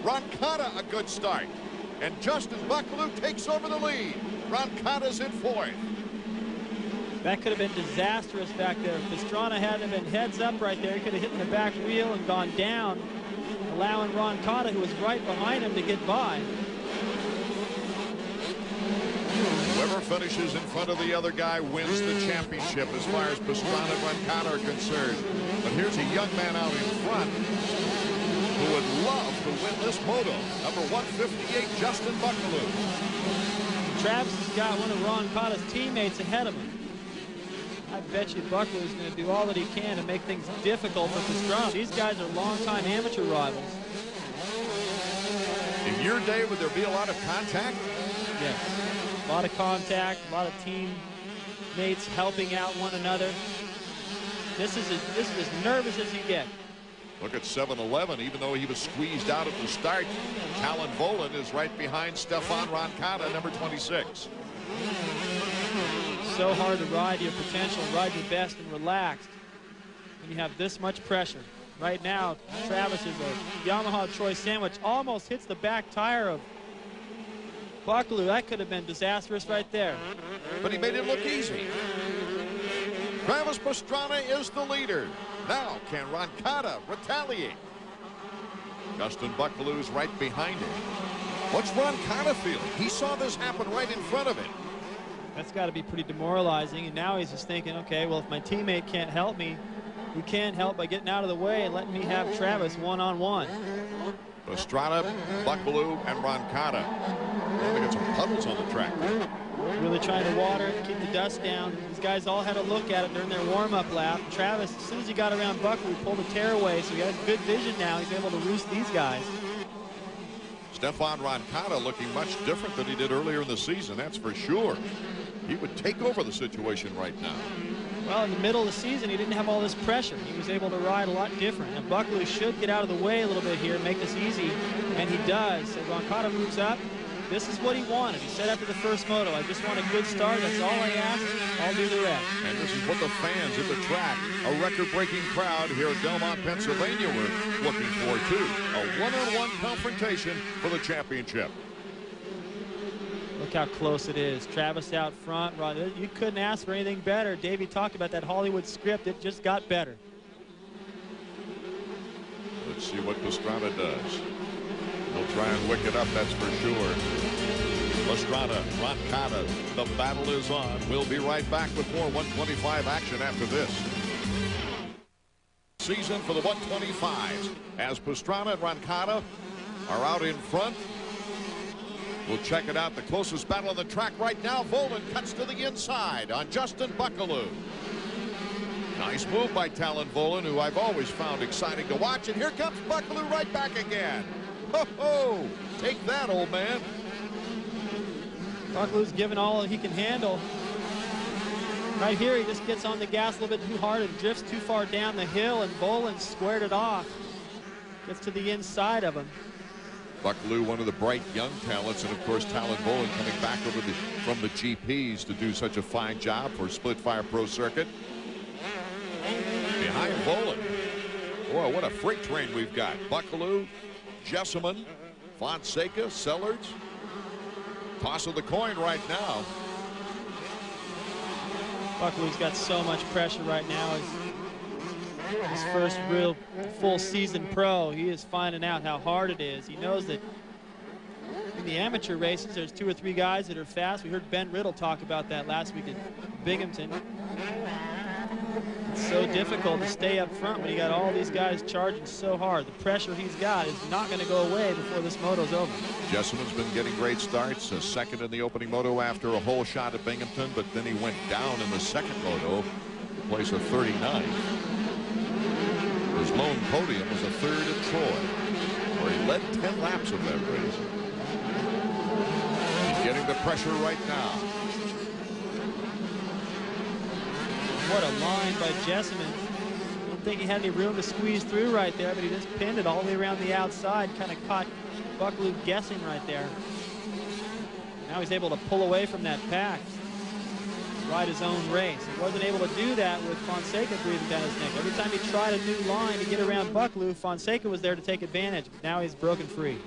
Roncada a good start. And Justin Bucklew takes over the lead. Roncada's in fourth. That could have been disastrous back there. If Pastrana hadn't been heads up right there, he could have hit in the back wheel and gone down, allowing Roncada, who was right behind him, to get by. Whoever finishes in front of the other guy wins the championship as far as Pastrana and Roncada are concerned. But here's a young man out in front who would love to win this moto. Number 158, Justin Bucklew. Travis has got one of Roncada's teammates ahead of him. I bet you Bucklew is going to do all that he can to make things difficult for Pastrana. These guys are longtime amateur rivals. In your day, would there be a lot of contact? Yes. A lot of contact, a lot of teammates helping out one another. This is as nervous as you get. Look at 7-Eleven. Even though he was squeezed out at the start, Talon Volan is right behind Stefan Roncada, number 26. So hard to ride your potential, ride your best, and relaxed when you have this much pressure. Right now, Travis is a Yamaha choice sandwich, almost hits the back tire of Bucklew. That could have been disastrous right there. But he made it look easy. Travis Pastrana is the leader. Now, can Roncada retaliate? Justin Bucklew's right behind him. What's Roncada feeling? He saw this happen right in front of him. That's got to be pretty demoralizing. And now he's just thinking, okay, well, if my teammate can't help me, who can help by getting out of the way and letting me have Travis one-on-one. Pastrana, Bucklew, and Roncada. Trying to get some puddles on the track. Really trying to water it, keep the dust down. These guys all had a look at it during their warm-up lap. Travis, as soon as he got around Bucklew, pulled a tearaway, so he has good vision now. He's able to roost these guys. Stefan Roncada looking much different than he did earlier in the season, that's for sure. He would take over the situation right now. Well, in the middle of the season, he didn't have all this pressure. He was able to ride a lot different. And Bucklew should get out of the way a little bit here and make this easy, and he does. So Roncada moves up. This is what he wanted. He said after the first moto, I just want a good start. That's all I ask. I'll do the rest. And this is what the fans at the track, a record-breaking crowd here at Belmont, Pennsylvania, were looking for, too. A one-on-one confrontation for the championship. Look how close it is. Travis out front. You couldn't ask for anything better. Davey talked about that Hollywood script. It just got better. Let's see what Pastrana does. He'll try and wick it up, that's for sure. Pastrana, Roncada, the battle is on. We'll be right back with more 125 action after this. Season for the 125s as Pastrana and Roncada are out in front. We'll check it out. The closest battle on the track right now. Volan cuts to the inside on Justin Bucklew. Nice move by Talon Volan, who I've always found exciting to watch. And here comes Bucklew right back again. Ho-ho! Take that, old man. Bucklew's given all he can handle. Right here, he just gets on the gas a little bit too hard and drifts too far down the hill, and Volan squared it off. Gets to the inside of him. Bucklew, one of the bright young talents, and of course Talon Volan coming back over from the GPs to do such a fine job for Split Fire Pro Circuit. Behind Volan. Boy, what a freight train we've got. Bucklew, Jessamine, Fonseca, Sellards. Toss of the coin right now. Bucklew's got so much pressure right now. His first real full season pro. He is finding out how hard it is. He knows that in the amateur races, there's 2 or 3 guys that are fast. We heard Ben Riddle talk about that last week at Binghamton. It's so difficult to stay up front when you got all these guys charging so hard. The pressure he's got is not going to go away before this moto's over. Jessamine's been getting great starts. A second in the opening moto after a hole shot at Binghamton, but then he went down in the second moto to place a 39. His lone podium was a 3rd at Troy, where he led 10 laps of that race. He's getting the pressure right now. What a line by Jessamine. I don't think he had any room to squeeze through right there, but he just pinned it all the way around the outside, kind of caught Bucklew guessing right there. Now he's able to pull away from that pack. ride his own race. He wasn't able to do that with Fonseca breathing down his neck. Every time he tried a new line to get around Bucklew, Fonseca was there to take advantage. But now he's broken free.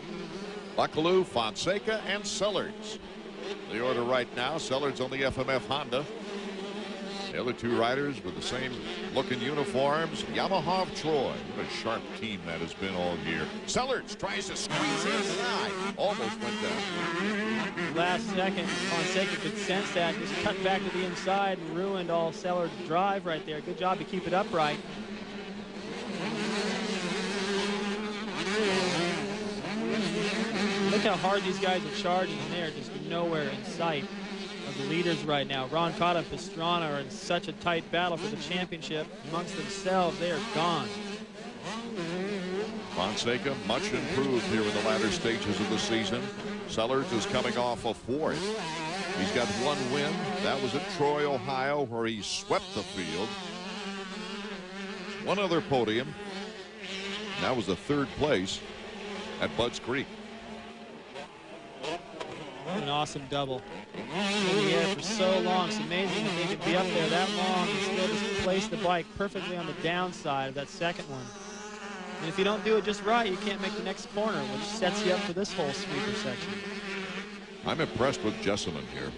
Bucklew, Fonseca, and Sellards. The order right now, Sellards on the FMF Honda. The other two riders with the same looking uniforms, Yamaha of Troy. What a sharp team that has been all year. Sellards tries to squeeze inside. Almost went down. Last second, Fonseca could sense that. Just cut back to the inside and ruined all Sellards' drive right there. Good job to keep it upright. Look how hard these guys are charging, and they're just nowhere in sight of the leaders right now. Roncada and Pastrana are in such a tight battle for the championship. Amongst themselves, they are gone. Fonseca much improved here in the latter stages of the season. Sellards is coming off a fourth. He's got one win. That was at Troy, Ohio, where he swept the field. One other podium. That was the third place at Budds Creek. An awesome double. In the air for so long. It's amazing that they could be up there that long and still just place the bike perfectly on the downside of that second one. And if you don't do it just right, you can't make the next corner, which sets you up for this whole sweeper section. I'm impressed with Jessamine here.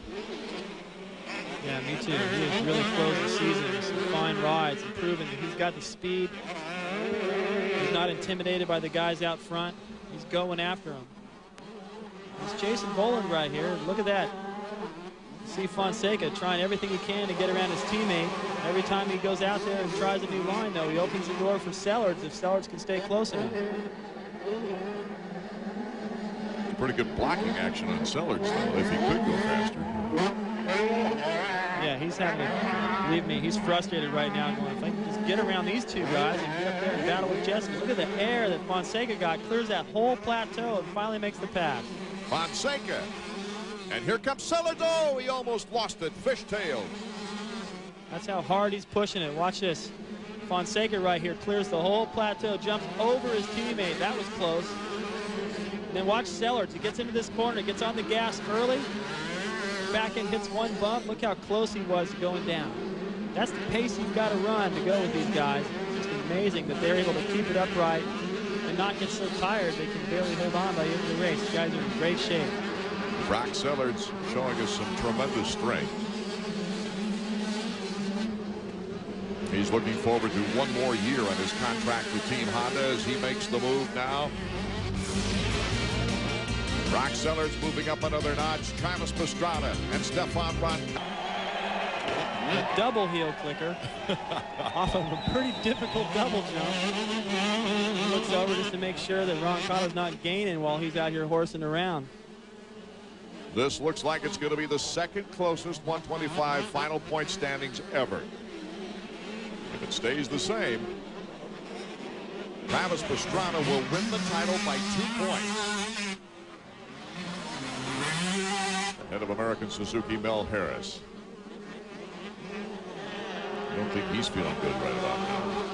Yeah, me too. He has really closed the season with some fine rides and proven that he's got the speed. He's not intimidated by the guys out front. He's going after them. He's chasing Boland right here. Look at that. See Fonseca trying everything he can to get around his teammate. Every time he goes out there and tries a new line, though, he opens the door for Sellards if Sellards can stay close enough. Pretty good blocking action on Sellards, though, if he could go faster. Yeah, he's having to, believe me, he's frustrated right now going, if I can just get around these two guys and get up there and battle with Jessamine. Look at the air that Fonseca got, clears that whole plateau and finally makes the pass. Fonseca. And here comes Sellards. Oh, he almost lost it. Fishtailed. That's how hard he's pushing it. Watch this. Fonseca right here clears the whole plateau, jumps over his teammate. That was close. And then watch Sellards. He gets into this corner, gets on the gas early. Back end hits one bump. Look how close he was to going down. That's the pace you've got to run to go with these guys. It's just amazing that they're able to keep it upright and not get so tired they can barely hold on by the end of the race. These guys are in great shape. Brock Sellards showing us some tremendous strength. He's looking forward to one more year on his contract with Team Honda as he makes the move now. Brock Sellards moving up another notch. Travis Pastrana and Stefan Roncada. A double heel clicker off of a pretty difficult double jump. Looks over just to make sure that Roncada's not gaining while he's out here horsing around. This looks like it's going to be the second closest 125 final point standings ever. If it stays the same, Travis Pastrana will win the title by 2 points. Head of American Suzuki, Mel Harris. I don't think he's feeling good right about now.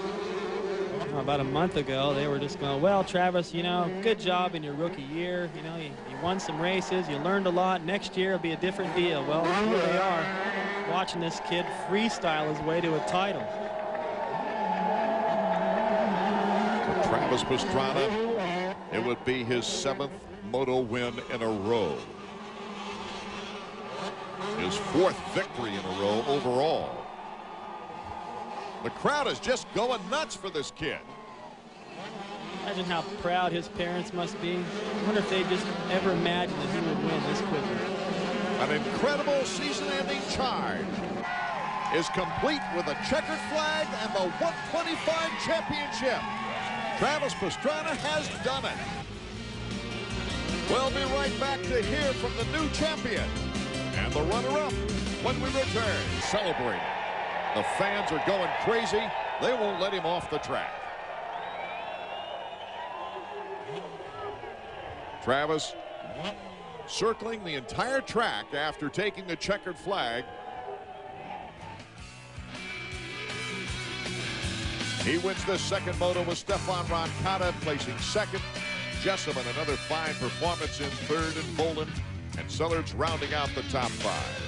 About a month ago, they were just going, well, Travis, you know, good job in your rookie year. You know, you won some races. You learned a lot. Next year, it'll be a different deal. Well, here they are watching this kid freestyle his way to a title. For Travis Pastrana, it would be his 7th Moto win in a row. His 4th victory in a row overall. The crowd is just going nuts for this kid. Imagine how proud his parents must be. I wonder if they just ever imagined that he would win this quickly. An incredible season-ending charge is complete with a checkered flag and the 125 championship. Travis Pastrana has done it. We'll be right back to hear from the new champion and the runner-up when we return. Celebrating. The fans are going crazy. They won't let him off the track. Travis circling the entire track after taking the checkered flag. He wins this second moto with Stefan Roncada placing second. Jessamine another fine performance in third, and Boland and Sellards rounding out the top 5.